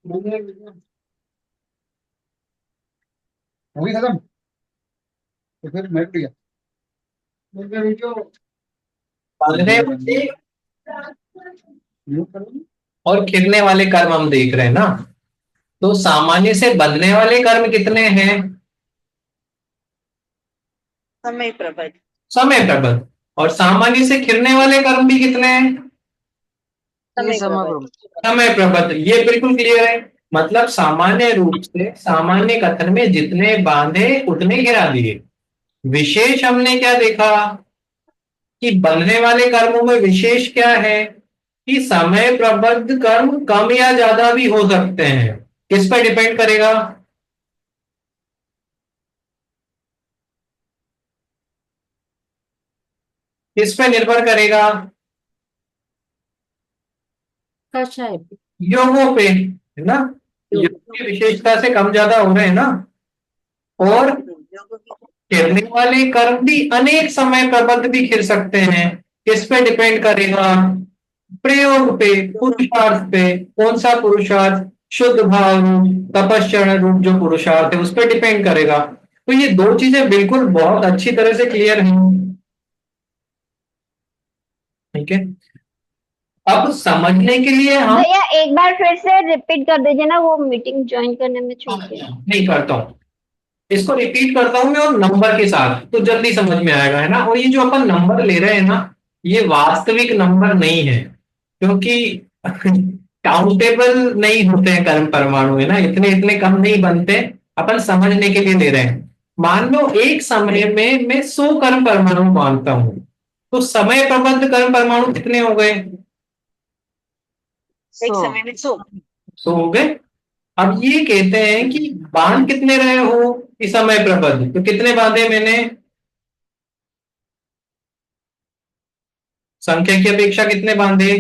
Movie खत्म। तो फिर मैं उठ गया। बनने वाले म्यूट कर दो। और खिलने वाले कर्म हम देख रहे हैं ना। तो सामान्य से बनने वाले कर्म कितने हैं? समय प्रबंध। समय प्रबंध। और सामान्य से खिलने वाले कर्म भी कितने हैं? समय प्रबंध। समय प्रबंध। ये बिल्कुल क्लियर है। मतलब सामान्य रूप से सामान्य कथन में जितने बांधे उतने गिरा दिए। विशेष हमने क्या देखा कि बनने वाले कर्मों में विशेष क्या है कि समय प्रबद्ध कर्म कम या ज्यादा भी हो सकते हैं। किस पर डिपेंड करेगा? किस पे निर्भर करेगा? कषाय पे। योगों पे, है ना। योग की विशेषता से कम ज्यादा हो रहे हैं ना। और योगों की खिलने वाले कर्म भी अनेक समय प्रबद्ध भी खिल सकते हैं। किस पे डिपेंड करेगा? प्रयोग पे, पुरुषार्थ पे। कौन सा पुरुषार्थ? शुद्ध भाव रूप तपश्चरण रूप जो पुरुषार्थ है उस पर डिपेंड करेगा। तो ये दो चीजें बिल्कुल बहुत अच्छी तरह से क्लियर हैं। ठीक है। अब समझने के लिए हम भैया एक बार फिर से रिपीट कर दीजिए ना, वो मीटिंग ज्वाइन करने में छूट गया। नहीं करता हूँ, इसको रिपीट करता हूँ मैं और नंबर के साथ तो जल्दी समझ में आएगा, है ना। और ये जो अपन नंबर ले रहे हैं ना, ये वास्तविक नंबर नहीं है, क्योंकि काउंटेबल नहीं होते हैं कर्म परमाणु, है ना। इतने इतने कम नहीं बनते। अपन समझने के लिए ले रहे हैं। मान लो एक समय में मैं 100 कर्म परमाणु मानता हूं, तो समय प्रबद्ध कर्म परमाणु कितने हो गए? एक समय में 100। 100 हो गए। अब ये कहते हैं कि बांध कितने रहे हो इस समय प्रबद्ध, तो कितने बांधे मैंने? संख्या की अपेक्षा कितने बांधे?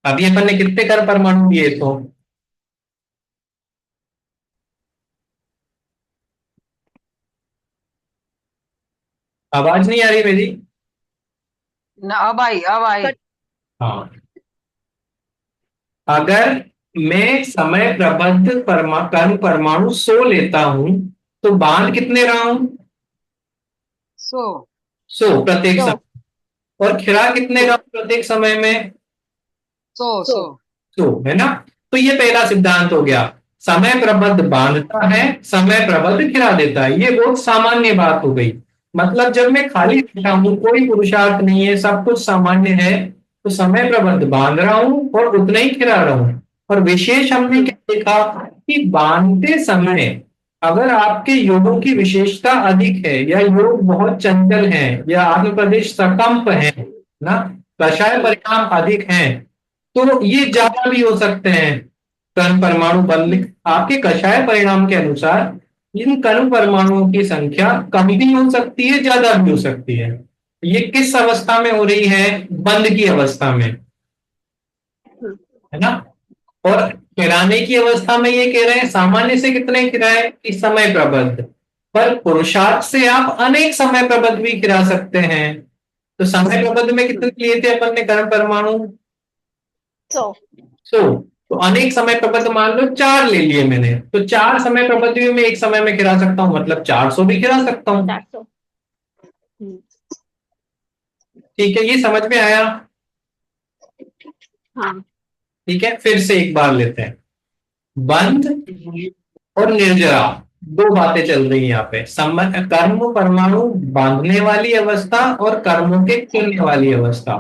अभी अपन ने कितने कर्म परमाणु दिए? तो आवाज नहीं आ रही मेरी? ना, अब आई अब आई। हाँ। अगर मैं समय प्रबद्ध कर्म परमाणु 100 लेता हूं, तो बांध कितने रहा हूं? 100। 100 प्रत्येक तो समय। और खिला कितने रहा हूं प्रत्येक समय में? 100 100। 100। 100, है ना। तो ये पहला सिद्धांत हो गया। समय प्रबद्ध बांधता है, समय प्रबद्ध खिला देता है। ये बहुत सामान्य बात हो गई। मतलब जब मैं खाली बैठा हूं, कोई पुरुषार्थ नहीं है, सब कुछ सामान्य है, तो समय प्रबद्ध बांध रहा हूं और उतना ही खिला रहा हूं। और विशेष हमने क्या देखा कि बांधते समय अगर आपके योगों की विशेषता अधिक है, या योग बहुत चंचल है, या आत्म प्रदेश सकंप है ना, कषाय परिणाम अधिक है, तो ये ज्यादा भी हो सकते हैं। कण परमाणु बल आपके कषाय परिणाम के अनुसार इन कण परमाणुओं की संख्या कम भी हो सकती है, ज्यादा भी हो सकती है। ये किस अवस्था में हो रही है? बंद की अवस्था में, है ना। और खिलाने की अवस्था में ये कह रहे हैं सामान्य से कितने खिलाए इस समय प्रबद्ध। पर पुरुषार्थ से आप अनेक समय प्रबद्ध भी खिला सकते हैं। तो समय प्रबद्ध में कितने लिए थे अपन ने कण परमाणु? 100। 100। तो अनेक समय प्रबंध मान लो 4 ले लिए मैंने, तो 4 समय प्रबंध भी मैं एक समय में गिरा सकता हूं, मतलब 400 भी गिरा सकता हूं। 400। ठीक है, ये समझ में आया? हाँ। ठीक है, फिर से एक बार लेते हैं। बंध और निर्जरा, दो बातें चल रही हैं यहाँ पे। कर्म परमाणु बांधने वाली अवस्था और कर्मों के खिलने वाली अवस्था।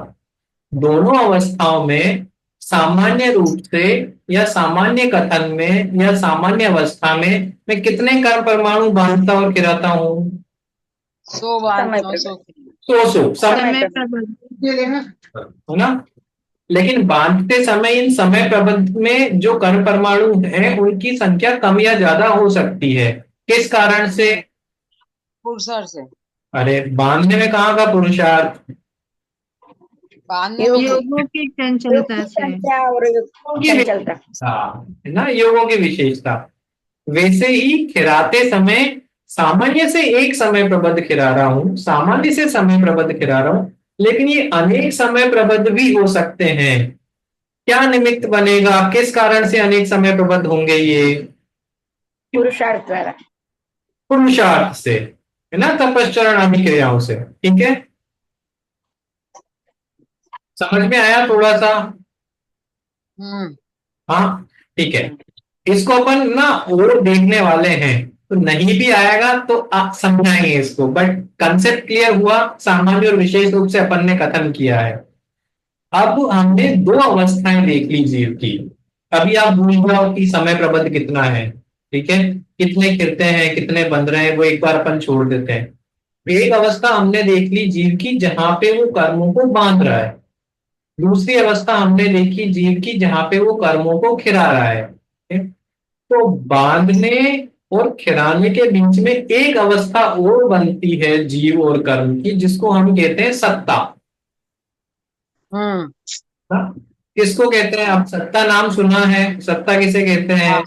दोनों अवस्थाओं में सामान्य रूप से या सामान्य कथन में या सामान्य अवस्था में मैं कितने कर्म परमाणु बांधता और गिराता हूं? 100 समय बांधता हूँ, 100। प्रबंध। 100 समय समय प्रबंध। है ना। लेकिन बांधते समय इन समय प्रबंध में जो कर्म परमाणु हैं उनकी संख्या कम या ज्यादा हो सकती है। किस कारण से? पुरुषार्थ से। अरे बांधने में कहाँ का पुरुषार्थ? बांधने में योगों की चंचलता से। और योगों की चंचलता। विशेषता, है ना, योगों की विशेषता। वैसे ही खिराते समय सामान्य से एक समय प्रबद्ध खिरा रहा हूं, सामान्य से समय प्रबद्ध खिरा रहा हूं, लेकिन ये अनेक समय प्रबद्ध भी हो सकते हैं। क्या निमित्त बनेगा, किस कारण से अनेक समय प्रबद्ध होंगे ये? पुरुषार्थ द्वारा। पुरुषार्थ से, है ना, तपश्चरण आदि क्रियाओं से। ठीक है, समझ में आया थोड़ा सा? हाँ, ठीक है। इसको अपन ना और देखने वाले हैं, तो नहीं भी आएगा तो आप समझाएंगे इसको, बट कंसेप्ट क्लियर हुआ। सामान्य और विशेष रूप से अपन ने कथन किया है। अब हमने दो अवस्थाएं देख ली जीव की। अभी आप भूल जाओ कि समय प्रबंध कितना है, ठीक है, कितने खिलते हैं कितने बंध रहे हैं, वो एक बार अपन छोड़ देते हैं। एक अवस्था हमने देख ली जीव की जहां पे वो कर्मों को बांध रहा है। दूसरी अवस्था हमने देखी जीव की जहां पे वो कर्मों को खिला रहा है। ठीक? तो बांधने और खिलाने के बीच में एक अवस्था और बनती है जीव और कर्म की, जिसको हम कहते हैं सत्ता। हाँ? किसको कहते हैं? आप सत्ता नाम सुना है? सत्ता किसे कहते हैं?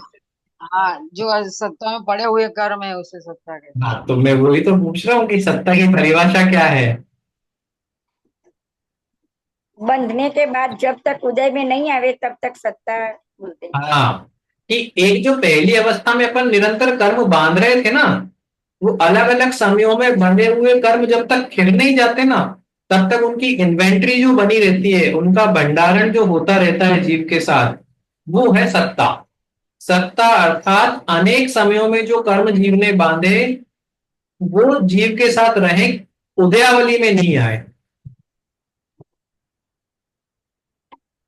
हाँ, जो सत्ता में पड़े हुए कर्म है उसे सत्ता कहते हैं। हाँ, तो मैं वही तो पूछ रहा हूँ कि सत्ता की परिभाषा क्या है। बंधने के बाद जब तक उदय में नहीं आवे तब तक सत्ता बोलते हैं। हाँ, कि एक जो पहली अवस्था में अपन निरंतर कर्म बांध रहे थे ना, वो अलग अलग समयों में बंधे हुए कर्म जब तक खिल नहीं जाते ना, तब तक उनकी इन्वेंट्री जो बनी रहती है, उनका भंडारण जो होता रहता है जीव के साथ, वो है सत्ता। सत्ता अर्थात अनेक समयों में जो कर्म जीव ने बांधे, वो जीव के साथ रहे, उदयावली में नहीं आए।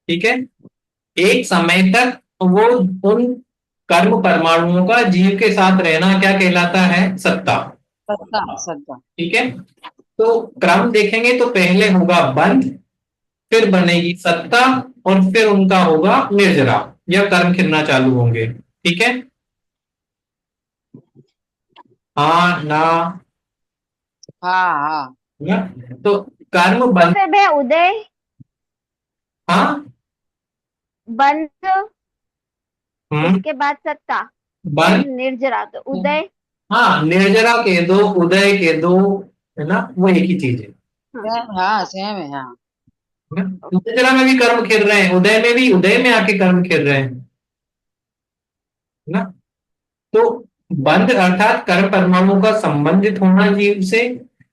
ठीक है, एक समय तक वो उन कर्म परमाणुओं का जीव के साथ रहना क्या कहलाता है? सत्ता। सत्ता सत्ता। ठीक है, तो क्रम देखेंगे तो पहले होगा बंध, फिर बनेगी सत्ता, और फिर उनका होगा निर्जरा या कर्म खिलना चालू होंगे। ठीक है, हाँ ना? हाँ हाँ। ना? तो कर्म तो बंध, फिर भैया उदय हाँ, बंध, हम्म, उसके बाद सत्ता, फिर बंध, निर्जरा, तो उदय। हाँ, निर्जरा के दो, उदय के दो, है ना, वो एक ही चीज है। हाँ सेम है हाँ। निर्जरा में भी कर्म खिल रहे हैं, उदय में भी, उदय में आके कर्म खिल रहे हैं, है ना? तो बंध अर्थात कर्म परमाणु का संबंधित होना जीव से,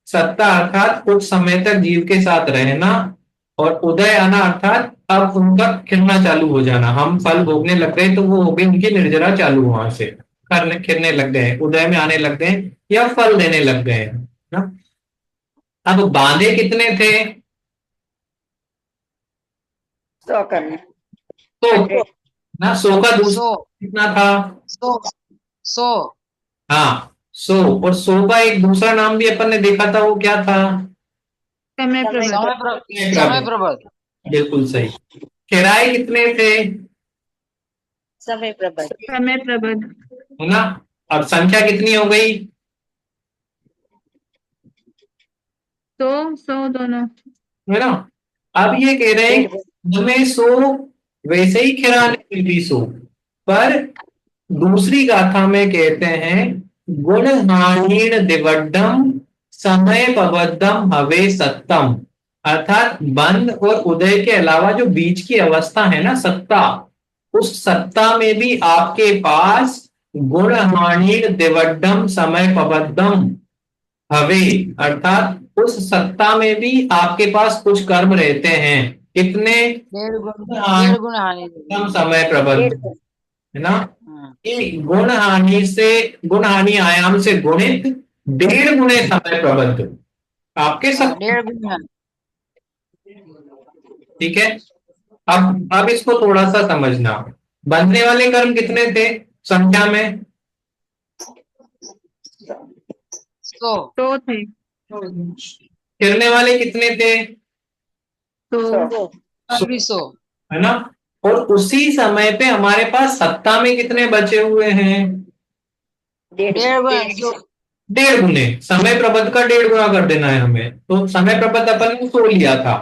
सत्ता अर्थात कुछ समय तक जीव के साथ रहना, और उदय आना अर्थात अब उनका खिलना चालू हो जाना। हम फल भोगने लग गए तो वो हो गई उनकी निर्जरा चालू, वहां से खिलने खिलने लग गए, उदय में आने लग गए या फल देने लग गए ना। अब बांधे कितने थे? 100 करना। तो 100। ना, 100 का दूसरा 100 कितना था? 100 हाँ, 100, और 100 का एक दूसरा नाम भी अपन ने देखा था, वो क्या था? समय समय प्रबल। बिल्कुल सही। किराए कितने थे? समय प्रबंध। है ना? अब संख्या कितनी हो गई? 100 दोनों। है ना? अब ये कह रहे हैं कि हमें 100 वैसे ही खिराने में भी 100, पर दूसरी गाथा में कहते हैं गुण हानिण दिवड्डम समय पबद्धम हवे सत्तम। अर्थात बंध और उदय के अलावा जो बीच की अवस्था है ना, सत्ता, उस सत्ता में भी आपके पास गुण हानिण दिवड्डम समय पबद्धम हवे, अर्थात उस सत्ता में भी आपके पास कुछ कर्म रहते हैं। कितने? 1.5 गुण हानि देगी। समय प्रबंध, है ना? हाँ, कि गुण हानि से, गुण हानि आयाम से गुणित 1.5 गुणे समय प्रबंध आपके सब। 1.5 गुण हानि। ठीक है, अब इसको थोड़ा सा समझना। बनने वाले कर्म कितने थे संख्या में? 100 थे। गिरने वाले कितने थे? 100। भी 100। है ना? और उसी समय पे हमारे पास सत्ता में कितने बचे हुए हैं? 1.5 गुण। 1.5 गुने। समय प्रबंध का 1.5 गुना कर देना है हमें, तो समय प्रबंध अपन ने 100 लिया था,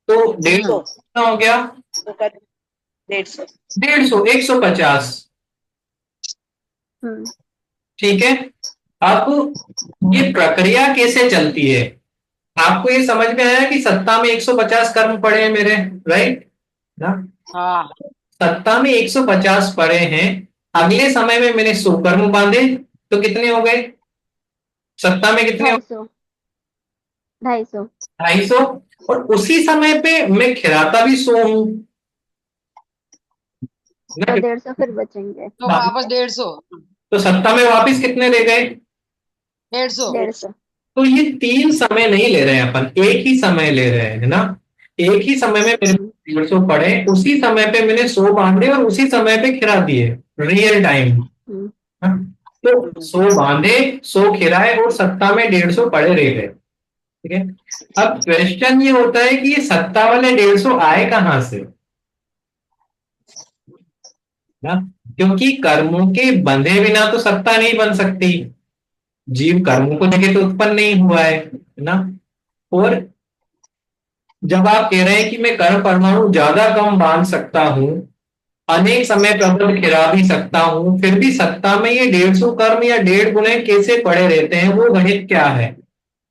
तो 1.5 कितना हो गया? 150। 150, 150। ठीक है, अब ये प्रक्रिया कैसे चलती है? आपको ये समझ में आया कि सत्ता में 150 कर्म पड़े हैं मेरे, राइट? ना। हाँ सत्ता में 150 पड़े हैं, अगले समय में मैंने 100 कर्म बांधे, तो कितने हो गए? सत्ता में कितने हो? 250, 250। 250। और उसी समय पे मैं खिलाता भी 100 हूं तो ना। 150 फिर बचेंगे। तो वापस 150, तो सत्ता में वापस कितने ले गए? 150। 150। तो ये 3 समय नहीं ले रहे हैं अपन, एक ही समय ले रहे हैं, है ना। एक ही समय में मेरे 150 पड़े, उसी समय पे मैंने 100 बांधे और उसी समय पे खिला दिए, रियल टाइम। हम्म, तो 100 बांधे, 100 खिलाए और सत्ता में 150 पड़े रह गए। ठीक है। अब क्वेश्चन ये होता है कि ये सत्ता वाले 150 आए कहां से ना, क्योंकि कर्मों के बंधे बिना तो सत्ता नहीं बन सकती। जीव कर्मों को लेके तो उत्पन्न नहीं हुआ है ना। और जब आप कह रहे हैं कि मैं कर्म परमाणु ज्यादा कम बांध सकता हूं, अनेक समय प्रबंध खिला भी सकता हूं, फिर भी सत्ता में ये 150 कर्म या 1.5 गुने कैसे पड़े रहते हैं, वो गणित क्या है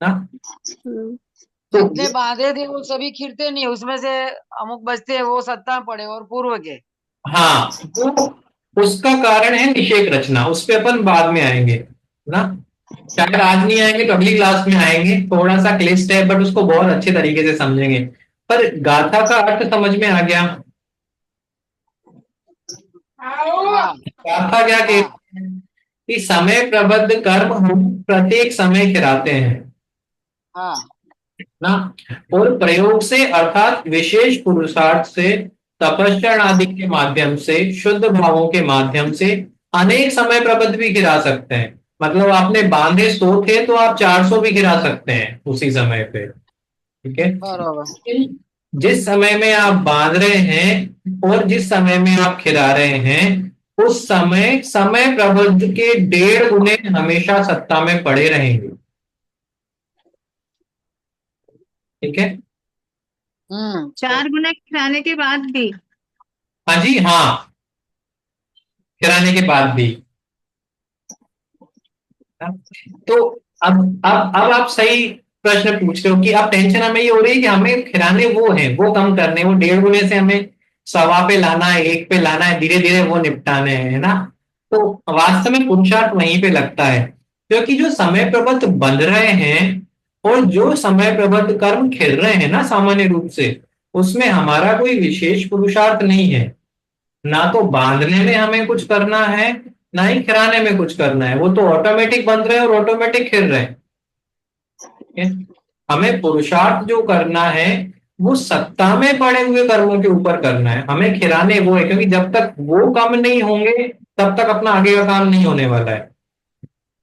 ना। हम्म, तो जितने बांधे थे वो सभी खिरते नहीं, उसमें से अमुक बचते हैं वो सत्ता में पड़े और पूर्व के। हाँ, वो उसका कारण है निषेक रचना, उस पे अपन बाद में आएंगे ना। शायद आज नहीं आएंगे तो अगली क्लास में आएंगे, थोड़ा सा क्लिष्ट है बट उसको बहुत अच्छे तरीके से समझेंगे। पर गाथा का अर्थ समझ में आ गया। हाँ गाथा क्या कहती हाँ है कि समय प्रबद्ध कर्म हम प्रत्येक समय खिलाते हैं हाँ ना। और प्रयोग से अर्थात विशेष पुरुषार्थ से, तपस्या आदि के माध्यम से, शुद्ध भावों के माध्यम से अनेक समय प्रबद्ध भी गिरा सकते हैं। मतलब आपने बांधे 100 थे तो आप 400 भी गिरा सकते हैं उसी समय पे। ठीक है। बरोबर। लेकिन जिस समय में आप बांध रहे हैं और जिस समय में आप खिला रहे हैं, उस समय समय प्रबंध के 1.5 गुने हमेशा सत्ता में पड़े रहेंगे। ठीक है। 4 गुना खिलाने के बाद भी? हाँ जी, हाँ, खिलाने के बाद भी। तो अब आप सही प्रश्न पूछ रहे हो कि अब टेंशन हमें ये हो रही है कि हमें खिलाने वो है, वो कम करने, वो 1.5 गुने से हमें 1.25 पे लाना है, 1 पे लाना है, धीरे धीरे वो निपटाने हैं, है ना। तो वास्तव में पुरुषार्थ वहीं पे लगता है, क्योंकि जो समय प्रबद्ध बंध रहे हैं और जो समय प्रबद्ध कर्म खिल रहे हैं ना सामान्य रूप से, उसमें हमारा कोई विशेष पुरुषार्थ नहीं है। ना तो बांधने में हमें कुछ करना है, ना ही खिलाने में कुछ करना है, वो तो ऑटोमेटिक बंध रहे हैं और ऑटोमेटिक खिल रहे हैं। ठीक है? हमें पुरुषार्थ जो करना है वो सत्ता में पड़े हुए कर्मों के ऊपर करना है, हमें खिलाने वो है, क्योंकि जब तक वो कम नहीं होंगे तब तक अपना आगे का काम नहीं होने वाला है।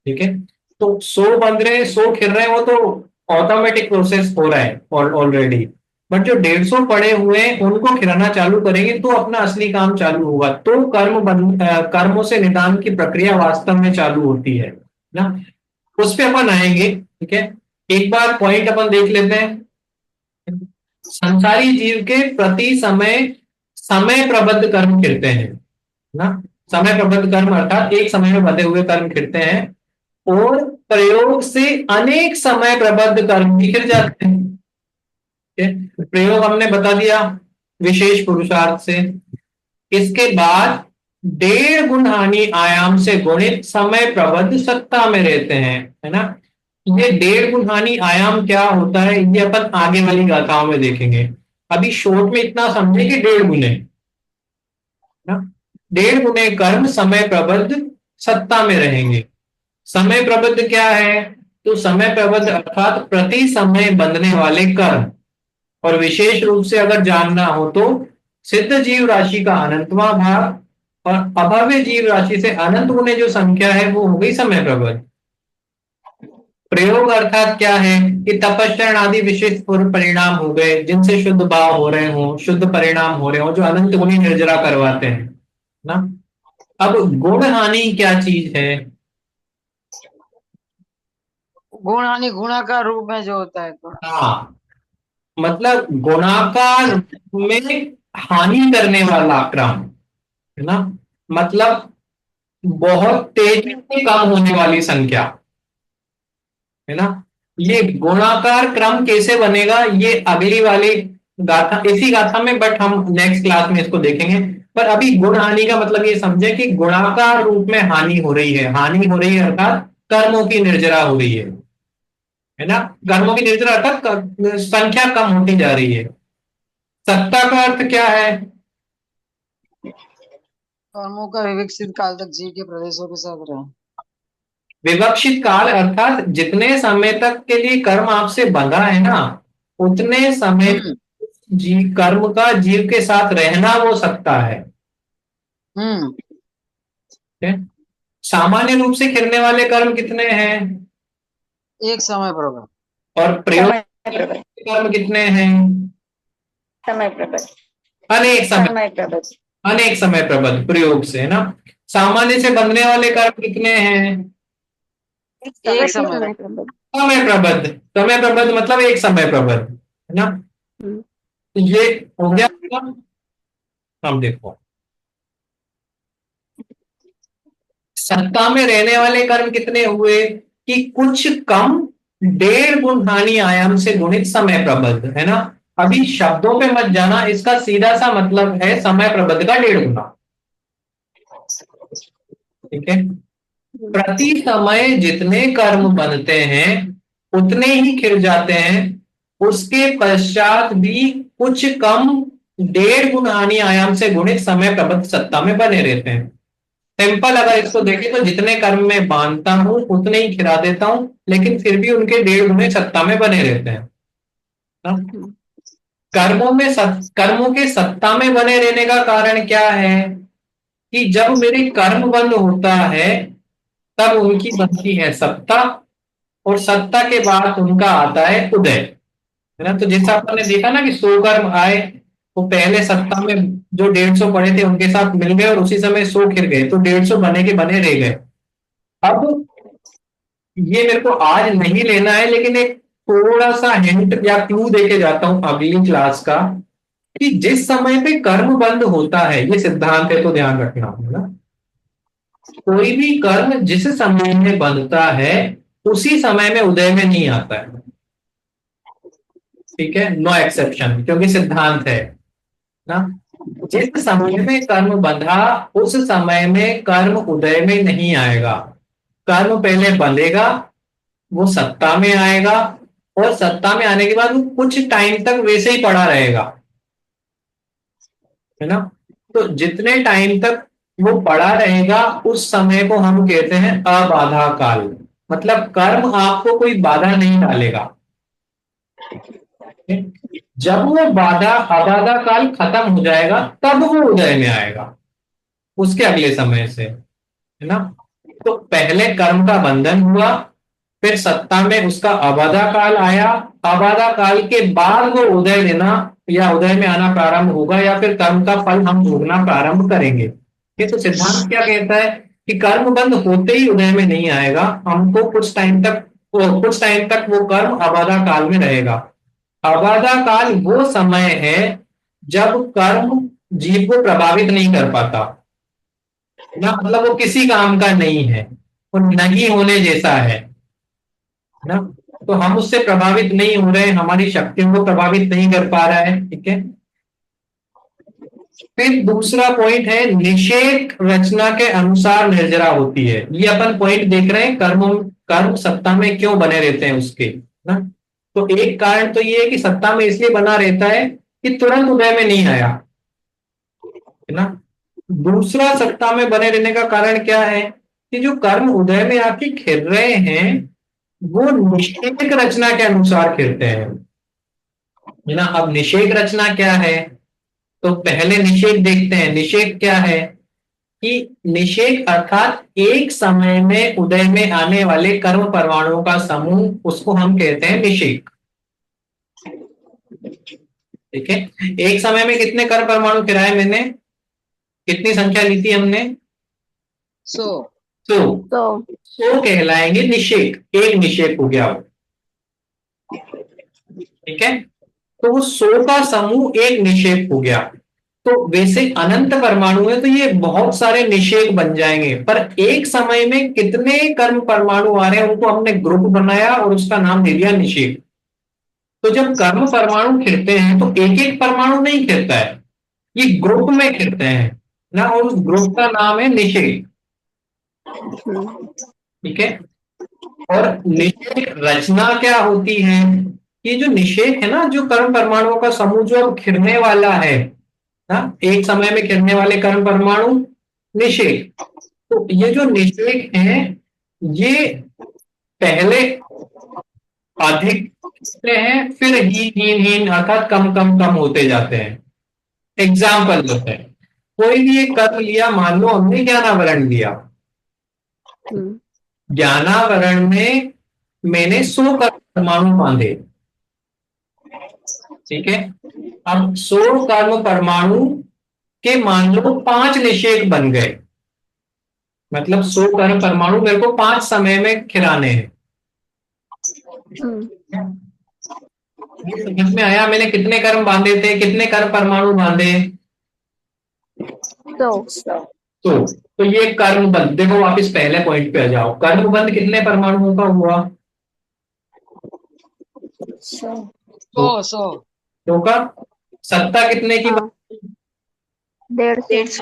ठीक है। तो 100 बंध रहे हैं, 100 खिल रहे हैं, वो तो ऑटोमेटिक प्रोसेस हो रहा है ऑलरेडी। बट जो 150 पड़े हुए हैं उनको खिलाना चालू करेंगे तो अपना असली काम चालू होगा, तो कर्मों से निदान की प्रक्रिया वास्तव में चालू होती है ना। उस पे अपन आएंगे। ठीक है। एक बार पॉइंट अपन देख लेते हैं। संसारी जीव के प्रति समय समय प्रबद्ध कर्म खिलते हैं ना। समय प्रबद्ध कर्म अर्थात एक समय में बंधे हुए कर्म खिलते हैं, और प्रयोग से अनेक समय प्रबद्ध कर्म भी खिल जाते हैं। ठीक है? प्रयोग हमने बता दिया विशेष पुरुषार्थ से। इसके बाद 1.5 गुण हानि आयाम से गुणित समय प्रबद्ध सत्ता में रहते हैं, है ना। ये 1.5 गुण हानि आयाम क्या होता है ये अपन आगे वाली गाथाओं में देखेंगे। अभी शॉर्ट में इतना समझे कि 1.5 गुने ना, 1.5 गुने कर्म समय प्रबद्ध सत्ता में रहेंगे। समय प्रबद्ध क्या है? तो समय प्रबद्ध अर्थात प्रति समय बंधने वाले कर्म। और विशेष रूप से अगर जानना हो तो सिद्ध जीव राशि का अनंतवां भाग और अभव्य जीव राशि से अनंत गुने जो संख्या है वो हो गई समय प्रबद्ध। प्रयोग अर्थात क्या है कि तपस्या आदि विशिष्ट पूर्व परिणाम हो गए, जिनसे शुद्ध भाव हो रहे हो, शुद्ध परिणाम हो रहे हो, जो अनंत गुणी निर्जरा करवाते हैं ना। अब गुण हानि क्या चीज है? गुण हानि गुणाकार रूप में जो होता है गुण। हाँ, मतलब गुणाकार में हानि करने वाला क्रम, है ना। मतलब बहुत तेजी से कम होने वाली संख्या, है ना। ये गुणाकार क्रम कैसे बनेगा ये अगली वाली गाथा, इसी गाथा में, बट हम नेक्स्ट क्लास में इसको देखेंगे। पर अभी गुण हानि का मतलब ये समझे कि गुणाकार रूप में हानि हो रही है, हानि हो रही है अर्थात कर्मों की निर्जरा हो रही है ना। कर्मों की निर्जरा अर्थात संख्या कम होती जा रही है। सत्ता का अर्थ क्या है? कर्मों का विवेकशील काल तक जीव के प्रदेशों के साथ रहे। विवक्षित काल अर्थात जितने समय तक के लिए कर्म आपसे बंधा है ना, उतने समय जीव कर्म का जीव के साथ रहना वो सकता है। ठीक है? सामान्य रूप से खिलने वाले कर्म कितने हैं? एक समय बराबर। और प्रयोग समय प्रबल, कर्म कितने हैं? समय प्रबल, अनेक समय, समय प्रबल, अनेक समय प्रबद्ध प्रयोग से, है ना। सामान्य से बनने वाले कर्म कितने हैं? एक समय समय प्रबल। समय प्रबद्ध, समय प्रबद्ध मतलब एक समय प्रबद्ध, है ना। तो ये हो गया। हम देखो, सत्ता में रहने वाले कर्म कितने हुए कि कुछ कम 1.5 गुण हानि आयाम से गुणित समय प्रबद्ध, है ना। अभी शब्दों पे मत जाना, इसका सीधा सा मतलब है समय प्रबद्ध का 1.5 गुना। ठीक है। प्रति समय जितने कर्म बनते हैं उतने ही खिल जाते हैं, उसके पश्चात भी कुछ कम 1.5 गुण हानि आयाम से गुणित समय प्रबद्ध सत्ता में बने रहते हैं। सिंपल अगर इसको देखें तो जितने कर्म में बांधता हूं उतने ही खिला देता हूं, लेकिन फिर भी उनके 1.5 गुने सत्ता में बने रहते हैं। कर्मों के सत्ता में बने रहने का कारण क्या है कि जब मेरे कर्म बंद होता है तब उनकी बनती है सत्ता, और सत्ता के बाद उनका आता है उदय, है ना। तो जैसा आपने देखा ना कि 100 कर्म आए, वो पहले सत्ता में जो 150 पड़े थे उनके साथ मिल गए और उसी समय 100 खिल गए, तो 150 बने के बने रह गए। अब ये मेरे को आज नहीं लेना है, लेकिन एक थोड़ा सा हिंट या क्लू देके जाता हूं अगली क्लास का, कि जिस समय पे कर्म बंद होता है, ये सिद्धांत है तो ध्यान रखना है ना। कोई भी कर्म जिस समय में बंधता है उसी समय में उदय में नहीं आता है। ठीक है, नो एक्सेप्शन, क्योंकि सिद्धांत है ना। जिस समय में कर्म बंधा उस समय में कर्म उदय में नहीं आएगा। कर्म पहले बंधेगा, वो सत्ता में आएगा, और सत्ता में आने के बाद वो कुछ टाइम तक वैसे ही पड़ा रहेगा, है ना। तो जितने टाइम तक वो पड़ा रहेगा उस समय को हम कहते हैं अबाधा काल। मतलब कर्म आपको कोई बाधा नहीं डालेगा। जब वो अबाधा काल खत्म हो जाएगा तब वो उदय में आएगा, उसके अगले समय से, है ना। तो पहले कर्म का बंधन हुआ, फिर सत्ता में उसका अबाधा काल आया, अबाधा काल के बाद वो उदय लेना या उदय में आना प्रारंभ होगा, या फिर कर्म का फल हम भोगना प्रारंभ करेंगे। ये तो सिद्धांत क्या कहता है कि कर्म बंद होते ही उदय में नहीं आएगा, हमको कुछ टाइम तक वो कर्म अबाधा काल में रहेगा। अबाधा काल वो समय है जब कर्म जीव को प्रभावित नहीं कर पाता ना, मतलब वो किसी काम का नहीं है, वो नहीं होने जैसा है ना। तो हम उससे प्रभावित नहीं हो रहे, हमारी शक्तियों को प्रभावित नहीं कर पा रहा है। ठीक है। फिर दूसरा पॉइंट है निषेक रचना के अनुसार निर्जरा होती है। ये अपन पॉइंट देख रहे हैं, कर्म सत्ता में क्यों बने रहते हैं उसके ना। तो एक कारण तो ये है कि सत्ता में इसलिए बना रहता है कि तुरंत उदय में नहीं आया, है ना। दूसरा सत्ता में बने रहने का कारण क्या है कि जो कर्म उदय में आके खिल रहे हैं वो निषेक रचना के अनुसार खिलते हैं, है ना। अब निषेक रचना क्या है, तो पहले निषेक देखते हैं। निषेक क्या है कि निषेक अर्थात एक समय में उदय में आने वाले कर्म परमाणुओं का समूह, उसको हम कहते हैं निषेक। ठीक है। एक समय में कितने कर्म परमाणु खिलाए मैंने, कितनी संख्या ली थी हमने? 100। तो कहलाएंगे निषेक, एक निषेक हो गया वो। ठीक है। तो वो 100 का समूह एक निषेक हो गया। तो वैसे अनंत परमाणु है तो ये बहुत सारे निषेक बन जाएंगे, पर एक समय में कितने कर्म परमाणु आ रहे हैं उनको हमने ग्रुप बनाया और उसका नाम दे दिया निषेक। तो जब कर्म परमाणु खिरते हैं तो एक एक परमाणु नहीं खिरता है, ये ग्रुप में खिरते हैं ना, और उस ग्रुप का नाम है निषेक। ठीक है। और निषेक रचना क्या होती है? ये जो निषेक है ना, जो कर्म परमाणुओं का समूह जो अब खिरने वाला है ना, एक समय में खिरने वाले कर्म परमाणु निषेक। तो ये जो निषेक है ये पहले अधिक होते हैं, फिर हीन अर्थात कम कम कम होते जाते हैं। एग्जाम्पल होते हैं, कोई भी एक कर्म लिया, मान लो हमने ज्ञानावरण लिया, ज्ञानावरण में मैंने 100 कर्म परमाणु बांधे। ठीक है। अब 100 कर्म परमाणु के मान लो 5 निषेक बन गए, मतलब 100 कर्म परमाणु मेरे को 5 समय में खिलाने हैं। ये समझ में आया मैंने कितने कर्म बांधे थे, कितने कर्म परमाणु बांधे? तो ये कर्म बंध, देखो वापिस पहले पॉइंट पे आ जाओ, कर्म बंध कितने परमाणुओं का हुआ? 100 तो का सत्ता कितने की? 150।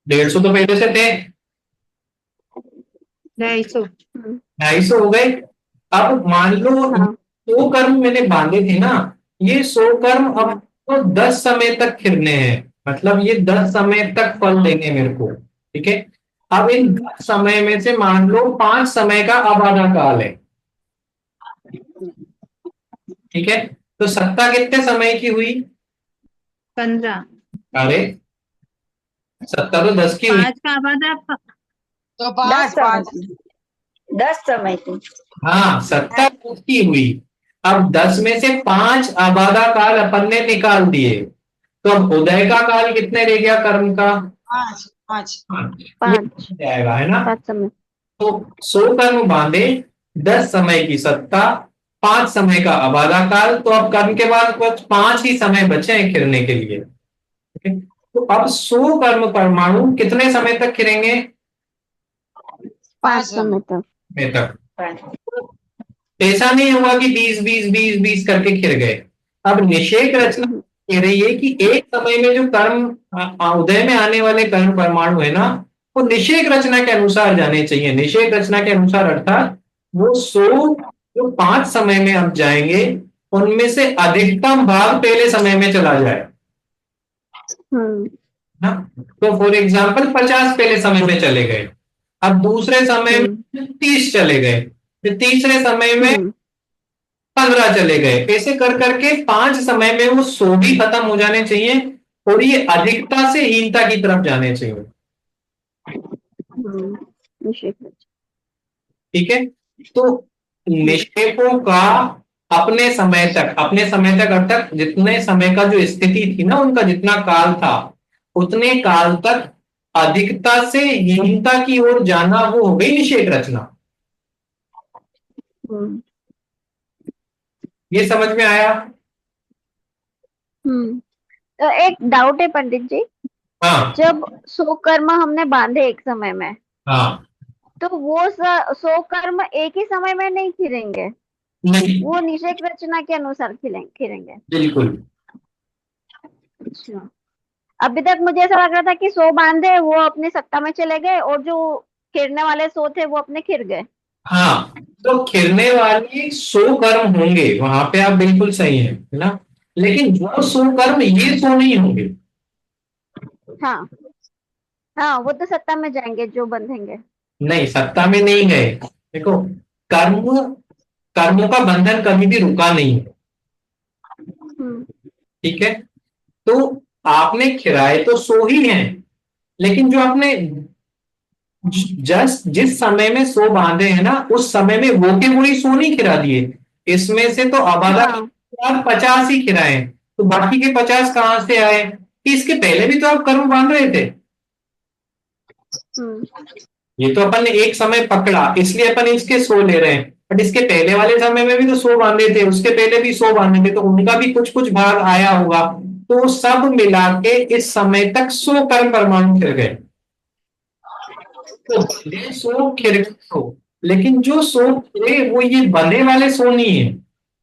150 तो पहले से थे, 250 हो गए। अब मान लो 100 कर्म मैंने बांधे थे ना, ये 100 कर्म अब तो 10 समय तक खिरने हैं, मतलब ये 10 समय तक फल देंगे मेरे को। ठीक है। अब इन 10 समय में से मान लो 5 समय का अबाधा काल है। ठीक है। तो सत्ता कितने समय की हुई? 15। अरे सत्ता तो 10 की हुई। 5 का आबादा तो 10 5 समय की। हाँ, सत्ता 10 की हुई। अब 10 में से 5 आबादा काल अपन ने निकाल दिए, तो अब उदय का काल कितने रह गया कर्म का? 5 ये जाएगा, है ना। 5 समय। तो 100 कर्म बांधे, 10 समय की सत्ता, 5 समय का आबादा काल, तो अब कर्म के बाद कुछ 5 ही समय बचे हैं खिरने के लिए। तो अब 100 कर्म परमाणु कितने समय तक खिरेंगे? 5 समय तक। ऐसा नहीं होगा कि 20 करके खिर गए। अब निषेक रचना कह रही है कि एक समय में जो कर्म उदय में आने वाले कर्म परमाणु है ना, वो निषेक रचना के अनुसार जाने चाहिए। निषेक रचना के अनुसार अर्थात वो 100 जो 5 समय में अब जाएंगे, उनमें से अधिकतम भाग पहले समय में चला जाए ना। तो फॉर एग्जाम्पल 50 पहले समय में चले गए, अब दूसरे समय में 30 चले गए, फिर तीसरे समय में 15 चले गए, ऐसे कर करके 5 समय में वो 100 भी खत्म हो जाने चाहिए और ये अधिकता से हीनता की तरफ जाने चाहिए। ठीक है। तो निषेकों का अपने समय तक अर्थात जितने समय का जो स्थिति थी ना, उनका जितना काल था उतने काल तक अधिकता से हीनता की ओर जाना, वो हो गई निषेक रचना। ये समझ में आया? तो एक डाउट है पंडित जी। हाँ जब 100 कर्म हमने बांधे एक समय में, हाँ, तो वो 100 कर्म एक ही समय में नहीं खिलेंगे, नहीं, वो निषेक रचना के अनुसार खिलेंगे। बिल्कुल। अच्छा, अभी तक मुझे ऐसा लग रहा था कि 100 बांधे वो अपनी सत्ता में चले गए और जो खिरने वाले 100 थे वो अपने खिर गए। हाँ, तो खिरने वाले 100 कर्म होंगे, वहां पे आप बिल्कुल सही है ना, लेकिन वो 100 कर्म ये 100 नहीं होंगे। हाँ हाँ, वो तो सत्ता में जाएंगे जो बंधेंगे। नहीं, सत्ता में नहीं गए। देखो, कर्मों का बंधन कभी भी रुका नहीं है। ठीक है। तो आपने खिराए तो 100 ही हैं, लेकिन जो आपने जिस समय में 100 बांधे हैं ना, उस समय में वो के वही 100 नहीं खिरा दिए। इसमें से तो आबादा 50 ही खिराए, तो बाकी के 50 कहां से आए? कि इसके पहले भी तो आप कर्म बांध रहे थे। ये तो अपन ने एक समय पकड़ा इसलिए अपन इसके 100 ले रहे हैं, बट इसके पहले वाले समय में भी तो 100 बांधे थे, उसके पहले भी 100 बांधे थे, तो उनका भी कुछ कुछ भाग आया होगा, तो सब मिला के इस समय तक 100 कर्म परमाणु खिर गए। तो 100 खिर गए, लेकिन जो 100 खिरे वो ये बंधे वाले 100 नहीं है,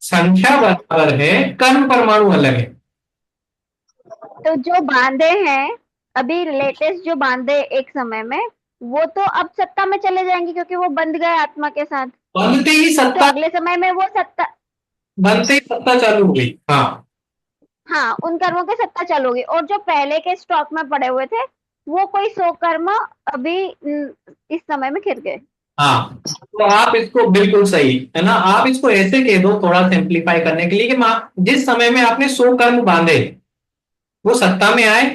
संख्या बराबर है, कर्म परमाणु अलग है। तो जो बांधे हैं अभी लेटेस्ट जो बांधे एक समय में, वो तो अब सत्ता में चले जाएंगे क्योंकि वो बंध गए आत्मा के साथ। बनते ही तो सत्ता, अगले समय में वो सत्ता, बनते ही सत्ता चालू हो गई। हाँ, हाँ, उन कर्मों की सत्ता चालू होगी। और जो पहले के स्टॉक में पड़े हुए थे, वो कोई 100 कर्म अभी इस समय में खिर गए। हाँ, तो आप इसको बिल्कुल सही है ना, आप इसको ऐसे कह दो थोड़ा सिंप्लीफाई करने के लिए कि जिस समय में आपने 100 कर्म बांधे, वो सत्ता में आए,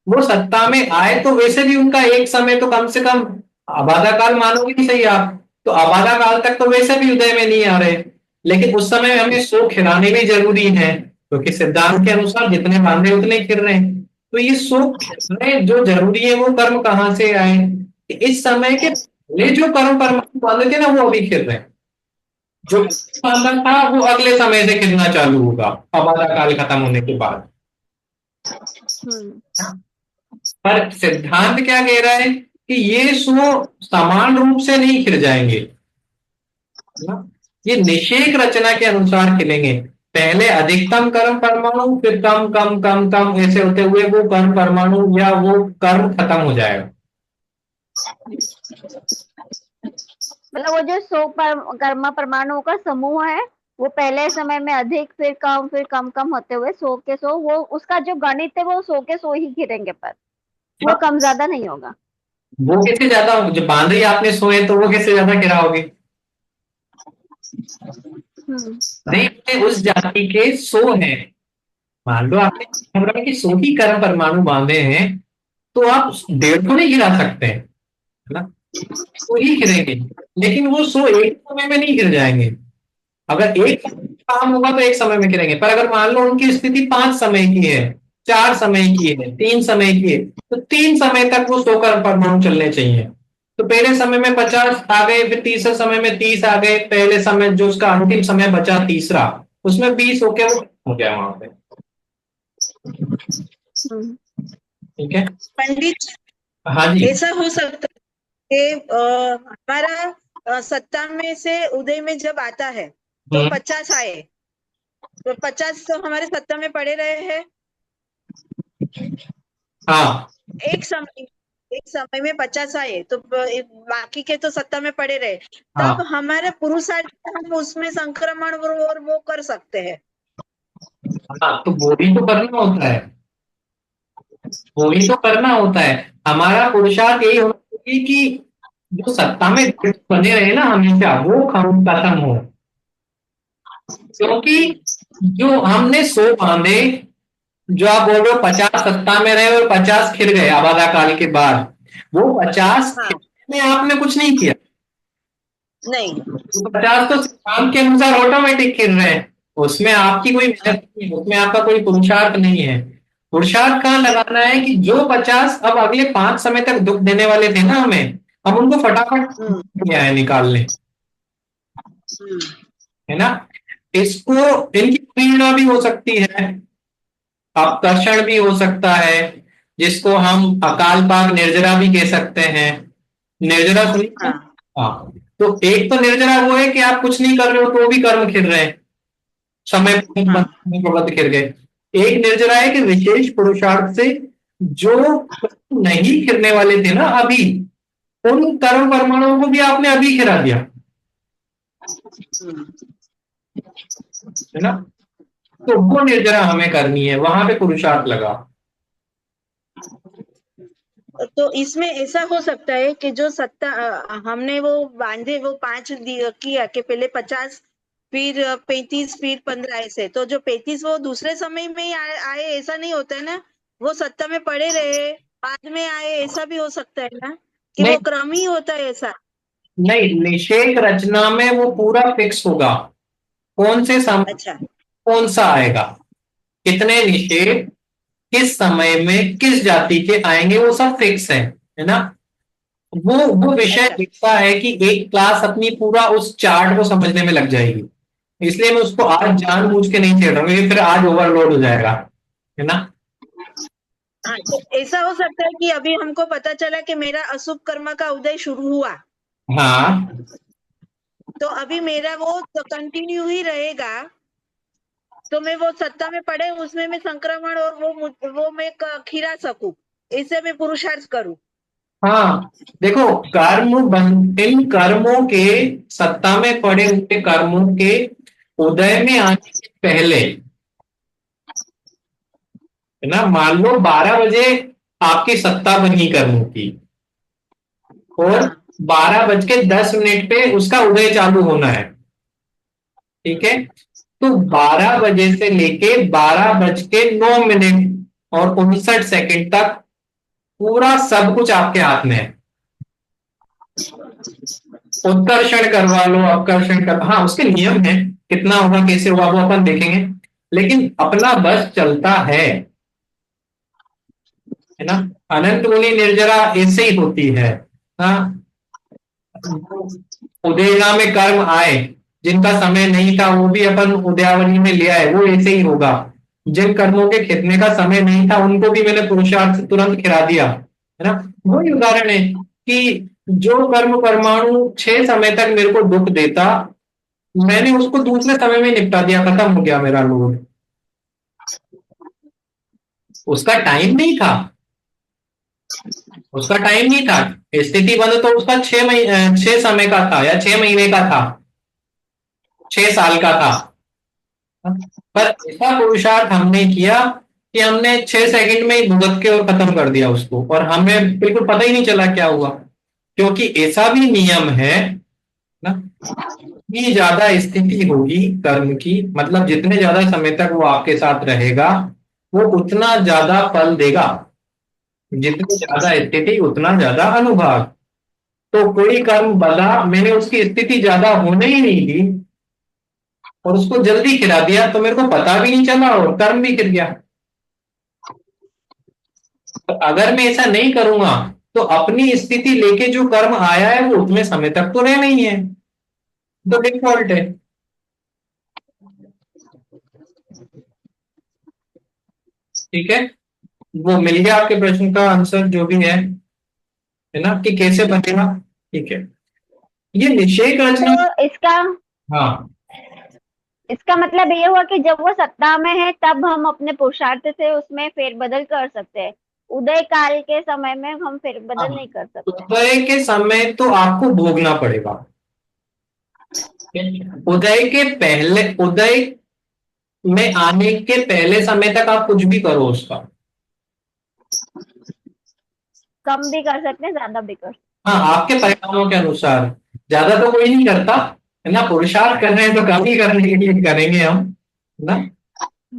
वो सत्ता में आए तो वैसे भी उनका एक समय तो कम से कम आबादा काल मानोगे ही सही आप, तो आबादा काल तक तो वैसे भी उदय में नहीं आ रहे, लेकिन उस समय हमें 100 खिलाने भी जरूरी है, क्योंकि सिद्धांत के अनुसार जितने बांधे उतने खिल रहे हैं। तो ये 100 खिलने जो जरूरी है वो कर्म कहाँ से आए? इस समय के पहले जो कर्म परमाणु बांधे थे ना, वो अभी खिल रहे हैं। जो बांधा था वो अगले समय से खिलना चालू होगा आबादा काल खत्म होने के बाद। पर सिद्धांत क्या कह रहा है कि ये 100 समान रूप से नहीं खिल जाएंगे ना, ये निषेक रचना के अनुसार खिलेंगे। पहले अधिकतम कर्म परमाणु, फिर कम कम कम कम ऐसे होते हुए वो कर्म परमाणु या वो कर्म खत्म हो जाएगा। मतलब वो जो 100 कर्म परमाणुओं का समूह है, वो पहले समय में अधिक, फिर कम, फिर कम कम होते हुए 100 के 100, वो उसका जो गणित है वो 100 के 100 ही गिरेंगे, पर वो कम ज्यादा नहीं होगा। वो कैसे ज्यादा होगा? जो बांध ही आपने 100 है तो वो कैसे ज्यादा गिराओगे? नहीं, उस जाति के 100 हैं, मान लो आपने बोला कि 100 ही कर्म परमाणु बांधे हैं, तो आप 150 नहीं गिरा सकते हैं, है ना, 100 ही गिरेंगे, लेकिन वो 100 एक समय में नहीं गिर जाएंगे। अगर एक काम होगा तो एक समय में गिरेंगे, पर अगर मान लो उनकी स्थिति 5 समय की है, 4 समय की है, 3 समय की है, तो 3 समय तक वो 100 कर्म परमाणु चलने चाहिए। तो पहले समय में 50 आ गए, फिर तीसरे समय में 30 आ गए, पहले समय जो उसका अंतिम समय बचा तीसरा, उसमें 20 होके वो हो गया वहां पे। ठीक है पंडित, हाँ जी। ऐसा हो सकता है कि हमारा सत्ता में से उदय में जब आता है तो 50 आए, तो 50 तो हमारे सत्ता में पड़े रहे हैं। हाँ, एक समय में 50 आए तो बाकी के तो सत्ता में पड़े रहे, हाँ, तब हमारे पुरुषार्थ हम उसमें संक्रमण और वो कर सकते हैं। हाँ, तो वो भी तो करना होता है, वो भी तो करना होता है। हमारा पुरुषार्थ यही होना चाहिए कि जो सत्ता में बने रहे ना हमेशा, वो खत्म हो, क्योंकि जो हमने 100 बांधे, जो आप बोल रहे हो 50 सत्ता में रहे और 50 खिल गए आबादा काल के बाद, वो 50 हाँ, में आपने कुछ नहीं किया, नहीं, तो 50 तो सिद्धांत के अनुसार ऑटोमेटिक खिल रहे हैं, उसमें आपकी कोई मेहनत नहीं है, उसमें आपका कोई पुरुषार्थ नहीं है। पुरुषार्थ कहाँ लगाना है कि जो 50 अब अगले 5 समय तक दुख देने वाले थे ना हमें, हम उनको फटाफट किया है निकालने, है ना। इसको इनकी प्रेरणा भी हो सकती है, अपकर्षण भी हो सकता है, जिसको हम अकाल पाक निर्जरा भी कह सकते हैं। निर्जरा सुनी? हाँ, तो एक तो निर्जरा वो है कि आप कुछ नहीं कर रहे हो तो भी कर्म खिल रहे हैं, समय प्रबंध खिल गए। एक निर्जरा है कि विशेष पुरुषार्थ से जो नहीं खिलने वाले थे ना अभी, उन कर्म परमाणुओं को भी आपने अभी खिला दिया, है ना। तो वो निर्जरा हमें करनी है, वहां पे पुरुषार्थ लगा। तो इसमें ऐसा हो सकता है कि जो सत्ता हमने वो बांधे, वो 5 किया कि पहले 50, फिर 35, फिर 15 ऐसे, तो जो 35 वो दूसरे समय में ही आए ऐसा नहीं होता है ना, वो सत्ता में पड़े रहे बाद में आए, ऐसा भी हो सकता है ना कि नहीं, वो क्रम ही होता है ऐसा। नहीं, निषेक रचना में वो पूरा फिक्स होगा, कौन से समय अच्छा, कौन सा आएगा, कितने निषेक किस समय में किस जाति के आएंगे, वो सब फिक्स है ना। वो विषय दिखता है कि एक क्लास अपनी पूरा उस चार्ट को समझने में लग जाएगी, इसलिए मैं उसको आज जानबूझ के नहीं छेड़ रहा हूँ, क्योंकि फिर आज ओवरलोड हो जाएगा, है ना। हाँ, तो ऐसा हो सकता है कि अभी हमको पता चला कि मेरा अशुभ कर्म का उदय शुरू हुआ, हाँ, तो अभी मेरा वो तो कंटिन्यू ही रहेगा, तो मैं वो सत्ता में पड़े उसमें मैं संक्रमण और वो मैं खिला सकूं, इससे मैं पुरुषार्थ करूं। हाँ, देखो इन कर्मों के सत्ता में पड़े हुए कर्मों के उदय में आने से पहले, है ना, मान लो 12 बजे आपकी सत्ता बनी कर्मों की और 12:10 पे उसका उदय चालू होना है, ठीक है। तो 12 बजे से लेके 12:09 और 59 तक पूरा सब कुछ आपके हाथ में है। उत्कर्षण करवा लो, अपकर्षण कर, हाँ उसके नियम है, कितना होगा कैसे होगा वो अपन देखेंगे, लेकिन अपना बस चलता है ना। अनंत मुनि निर्जरा ऐसे ही होती है। हाँ, उदयना में कर्म आए, जिनका समय नहीं था वो भी अपन उदयावनी में लिया है, वो ऐसे ही होगा। जिन कर्मों के खिंचने का समय नहीं था उनको भी मैंने पुरुषार्थ से तुरंत खिला दिया, है ना। वही उदाहरण है कि जो कर्म परमाणु 6 समय तक मेरे को दुख देता, मैंने उसको दूसरे समय में निपटा दिया, खत्म हो गया मेरा लोड। उसका टाइम नहीं था, उसका टाइम नहीं था, स्थिति बंद तो उसका 6 समय का था या 6 महीने का था, 6 साल का था। पर ऐसा पुरुषार्थ हमने किया कि हमने 6 सेकंड में ही भुगत के और खत्म कर दिया उसको, और हमें बिल्कुल पता ही नहीं चला क्या हुआ। क्योंकि ऐसा भी नियम है ना, जितनी ज्यादा स्थिति होगी कर्म की, मतलब जितने ज्यादा समय तक वो आपके साथ रहेगा वो उतना ज्यादा फल देगा, जितनी ज्यादा स्थिति उतना ज्यादा अनुभाग। तो कोई कर्म बला, मैंने उसकी स्थिति ज्यादा होने ही नहीं दी और उसको जल्दी खिला दिया, तो मेरे को पता भी नहीं चला और कर्म भी गिर गया। तो अगर मैं ऐसा नहीं करूंगा तो अपनी स्थिति लेके जो कर्म आया है वो उतने समय तक तो रहना ही है, तो डिफॉल्ट है। ठीक है, वो मिल गया आपके प्रश्न का आंसर जो भी है ना, कि कैसे बनेगा। ठीक है, ये निषेक रचना। तो हाँ, इसका मतलब ये हुआ कि जब वो सत्ता में है तब हम अपने पुरुषार्थ से उसमें फेरबदल कर सकते हैं, उदय काल के समय में हम फेरबदल नहीं कर सकते। उदय के समय तो आपको भोगना पड़ेगा, उदय के पहले, उदय में आने के पहले समय तक आप कुछ भी करो उसका, कम भी कर सकते हैं, ज्यादा भी कर सकते हाँ आपके परिणामों के अनुसार। ज्यादा तो कोई नहीं करता है ना, पुरुषार्थ कर रहे हैं तो कम ही करने के लिए करेंगे हम, है ना। हैं।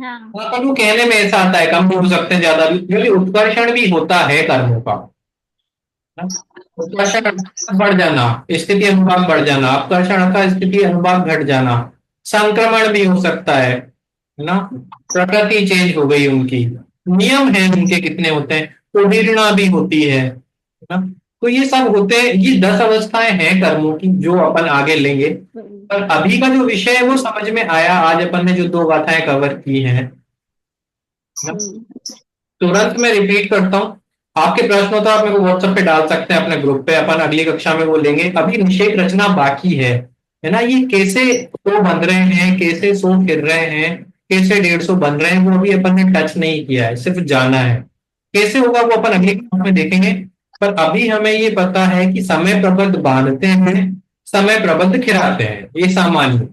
हाँ, पर वो कहने में ऐसा आता है कम भी हो सकते हैं ज्यादा भी, क्योंकि उत्कर्षण भी होता है कर्मों का, है ना? उत्कर्षण बढ़ जाना, स्थिति अनुभाग बढ़ जाना, अपकर्षण का स्थिति अनुभाग घट जाना, संक्रमण भी हो सकता है ना, प्रकृति चेंज हो गई उनकी, नियम है उनके कितने होते हैं, उदीर्णा भी होती है ना। तो ये सब होते हैं, ये 10 अवस्थाएं हैं कर्मों की जो अपन आगे लेंगे। पर अभी का जो विषय है वो समझ में आया, आज अपन ने जो 2 गाथाएं कवर की हैं ना। तुरंत मैं रिपीट करता हूँ, आपके प्रश्न हो तो आप मेरे को व्हाट्सएप पे डाल सकते हैं अपने ग्रुप पे, अपन अगली कक्षा में वो लेंगे। अभी निषेक रचना बाकी है ना। ये कैसे 100 बन रहे हैं, कैसे 100 फिर रहे हैं, कैसे 150 बन रहे हैं, वो अभी अपन ने टच नहीं किया है, सिर्फ जाना है। कैसे होगा वो अपन अगली क्लास में देखेंगे। पर अभी हमें ये पता है कि समय प्रबद्ध बांधते हैं, समय प्रबद्ध खिराते हैं, ये सामान्य।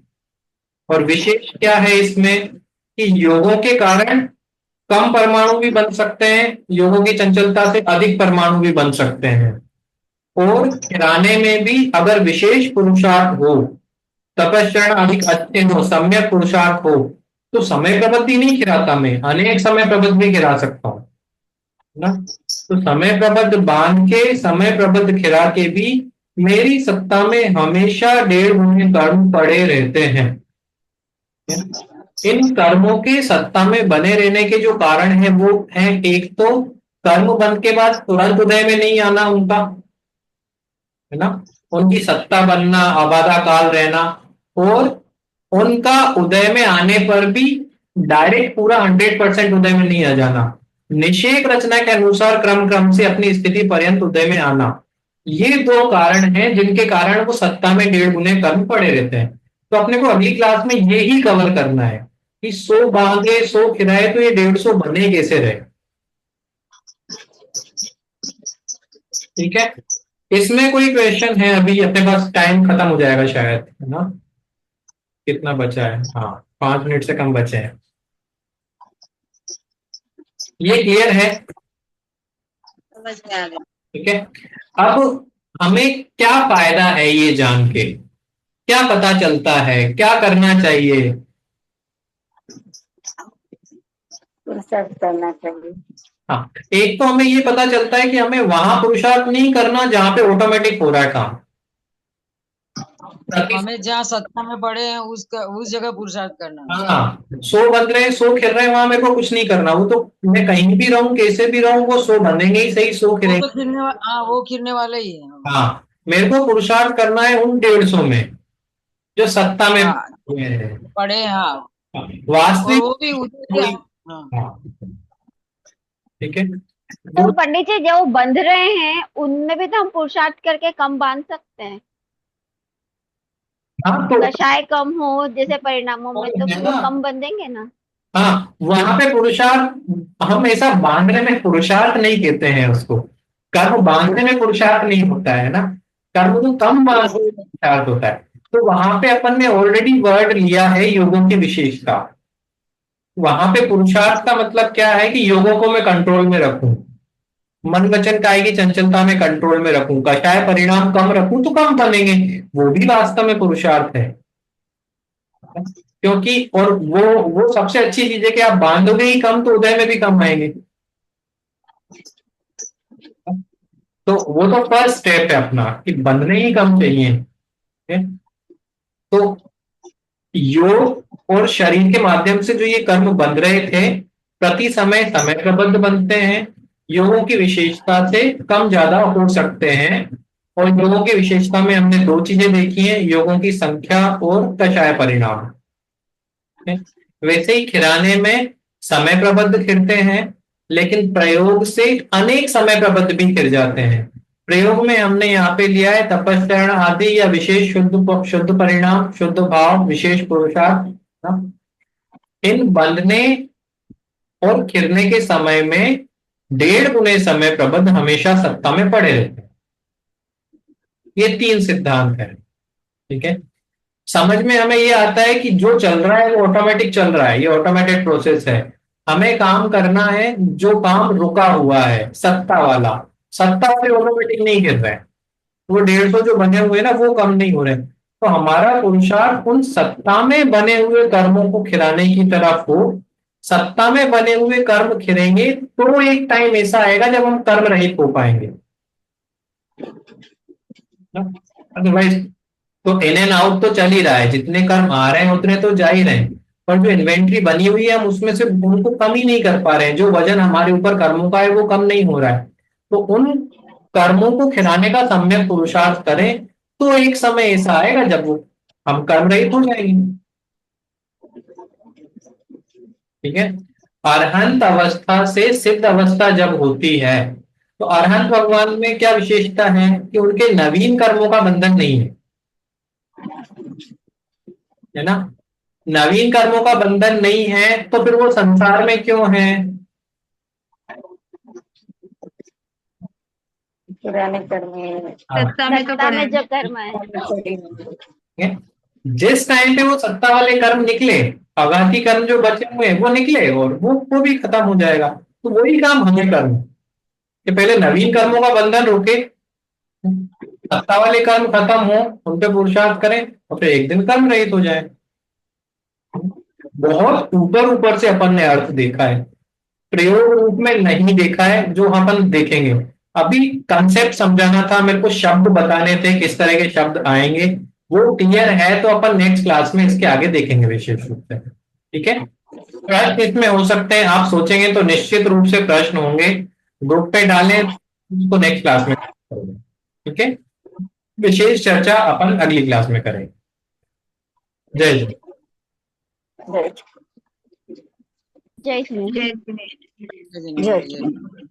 और विशेष क्या है इसमें कि योगों के कारण कम परमाणु भी बन सकते हैं, योगों की चंचलता से अधिक परमाणु भी बन सकते हैं। और खिलाने में भी अगर विशेष पुरुषार्थ हो, तपस्या अधिक अच्छे हो, सम्यक पुरुषार्थ हो, तो समय प्रबद्ध ही नहीं खिलाता, मैं अनेक समय प्रबद्ध भी खिला सकता हूं ना। तो समय प्रबद्ध बांध के, समय प्रबद्ध खिला के भी मेरी सत्ता में हमेशा 1.5 गुने कर्म पड़े रहते हैं। इन कर्मों के सत्ता में बने रहने के जो कारण है वो है, एक तो कर्म बंध के बाद तुरंत उदय में नहीं आना उनका, है ना, उनकी सत्ता बनना, आबादा काल रहना, और उनका उदय में आने पर भी डायरेक्ट पूरा 100% उदय में नहीं आ जाना, निषेक रचना के अनुसार क्रम क्रम से अपनी स्थिति पर्यंत उदय में आना। ये दो कारण हैं जिनके कारण वो सत्ता में 1.5 गुने कर्म पड़े रहते हैं। तो अपने को अगली क्लास में ये ही कवर करना है कि 100 बांधे 100 खिलाए तो ये 150 बने कैसे रहे। ठीक है, इसमें कोई क्वेश्चन है? अभी अपने पास टाइम खत्म हो जाएगा शायद, है ना? कितना बचा है? हाँ, 5 मिनट से कम बचे हैं। ये क्लियर है? समझ में आ गया। ठीक है, अब हमें क्या फायदा है ये जान के, क्या पता चलता है, क्या करना चाहिए? पुरुषार्थ करना चाहिए। हाँ, एक तो हमें ये पता चलता है कि हमें वहां पुरुषार्थ नहीं करना जहां पे ऑटोमेटिक हो रहा है काम। हमें जहाँ सत्ता में पड़े हैं उस जगह पुरुषार्थ करना है। हाँ, 100 बन रहे हैं 100 खेल रहे हैं, वहां मेरे को कुछ नहीं करना। वो तो मैं कहीं भी रहूं कैसे भी रहूं वो 100 बनेंगे ही सही, 100 वो खेलेंगे। तो हाँ वो खिलने वाले ही है। हाँ, मेरे को पुरुषार्थ करना है उन 150 में जो सत्ता में हाँ हैं। पड़े हैं, हाँ। और वास्तविक। वो भी उधर के, हाँ। हाँ, ठीक है। तो पंडित जी जो बंध रहे हैं उनमें भी तो हम पुरुषार्थ करके कम बांध सकते हैं। हाँ, तो कषाय कम हो जैसे परिणामों में तो है फिर वो ना? कम बंधेंगे ना। हाँ, वहां पे पुरुषार्थ हम ऐसा बांधने में पुरुषार्थ नहीं कहते हैं उसको। कर्म बांधने में पुरुषार्थ नहीं होता है ना, कर्म तो कम बांधने में पुरुषार्थ होता है। तो वहां पे अपन ने ऑलरेडी वर्ड लिया है योगों की विशेषता। वहां पे पुरुषार्थ का मतलब क्या है कि योगों को मैं कंट्रोल में रखूं, मन वचन काया की चंचलता में कंट्रोल में रखूं, कषाय परिणाम कम रखूं तो कम बनेंगे। वो भी वास्तव में पुरुषार्थ है, क्योंकि और वो सबसे अच्छी चीज है कि आप बांधोगे ही कम तो उदय में भी कम आएंगे। तो वो तो फर्स्ट स्टेप है अपना कि बंधने ही कम चाहिए। ठीक है? तो योग और शरीर के माध्यम से जो ये कर्म बंध रहे थे प्रति समय समय प्रबद्ध बनते हैं, योगों की विशेषता से कम ज्यादा हो सकते हैं। और योगों की विशेषता में हमने दो चीजें देखी हैं, योगों की संख्या और कषाय परिणाम। वैसे ही खिराने में समय प्रबद्ध खिरते हैं, लेकिन प्रयोग से अनेक समय प्रबद्ध भी खिर जाते हैं। प्रयोग में हमने यहाँ पे लिया है तपस्चरण आदि या विशेष शुद्ध शुद्ध परिणाम, शुद्ध भाव, विशेष पुरुषार्थ ना? इन बंधने और खिरने के समय में 1.5 गुने समय प्रबद्ध हमेशा सत्ता में पड़े रहते हैं। ये 3 सिद्धांत है। ठीक है, समझ में हमें ये आता है कि जो चल रहा है वो ऑटोमेटिक चल रहा है, ये ऑटोमेटिक प्रोसेस है। हमें काम करना है जो काम रुका हुआ है सत्ता वाला। सत्ता वाले ऑटोमेटिक नहीं गिर रहे हैं, वो 150 जो बने हुए ना वो कम नहीं हो रहे। तो हमारा पुरुषार्थ उन सत्ता में बने हुए कर्मों को खिलाने की तरफ हो। सत्ता में बने हुए कर्म खिलेंगे तो एक टाइम ऐसा आएगा जब हम कर्म रहित हो पाएंगे। अदरवाइज तो इन एंड आउट तो चल ही रहा है, जितने कर्म आ रहे हैं उतने तो जा ही रहे हैं, पर जो इन्वेंट्री बनी हुई है हम उसमें से उनको कम ही नहीं कर पा रहे हैं। जो वजन हमारे ऊपर कर्मों का है वो कम नहीं हो रहा है। तो उन कर्मों को खिलाने का सम्यक पुरुषार्थ करें तो एक समय ऐसा आएगा जब वो हम कर्म रहित हो जाएंगे। ठीक है, अरहंत अवस्था से सिद्ध अवस्था जब होती है तो अरहंत भगवान में क्या विशेषता है कि उनके नवीन कर्मों का बंधन नहीं है ना? नवीन कर्मों का बंधन नहीं है तो फिर वो संसार में क्यों है? पुराने कर्म है। सत्ता में तो सत्ता पड़े में हैं। जो कर्म है ठीक है? जिस टाइम पे वो सत्ता वाले कर्म निकले, अघाती कर्म जो बचे हुए हैं वो निकले और वो भी खत्म हो जाएगा। तो वही काम हमें करना कि पहले नवीन कर्मों का बंधन रोके, सत्ता वाले कर्म खत्म हो, उन पे पुरुषार्थ करें और फिर एक दिन कर्म रहित हो जाए। बहुत ऊपर ऊपर से अपन ने अर्थ देखा है, प्रयोग रूप में नहीं देखा है, जो अपन देखेंगे। अभी कंसेप्ट समझाना था मेरे को, शब्द बताने थे किस तरह के शब्द आएंगे, वो क्लियर है तो अपन नेक्स्ट क्लास में इसके आगे देखेंगे विशेष रूप से। ठीक है, प्रश्न इसमें हो सकते हैं, आप सोचेंगे तो निश्चित रूप से प्रश्न होंगे, ग्रुप पे डालें, उसको नेक्स्ट क्लास में करेंगे। ठीक है, विशेष चर्चा अपन अगली क्लास में करेंगे। जय जय। जय जय श्री जय श्री जय।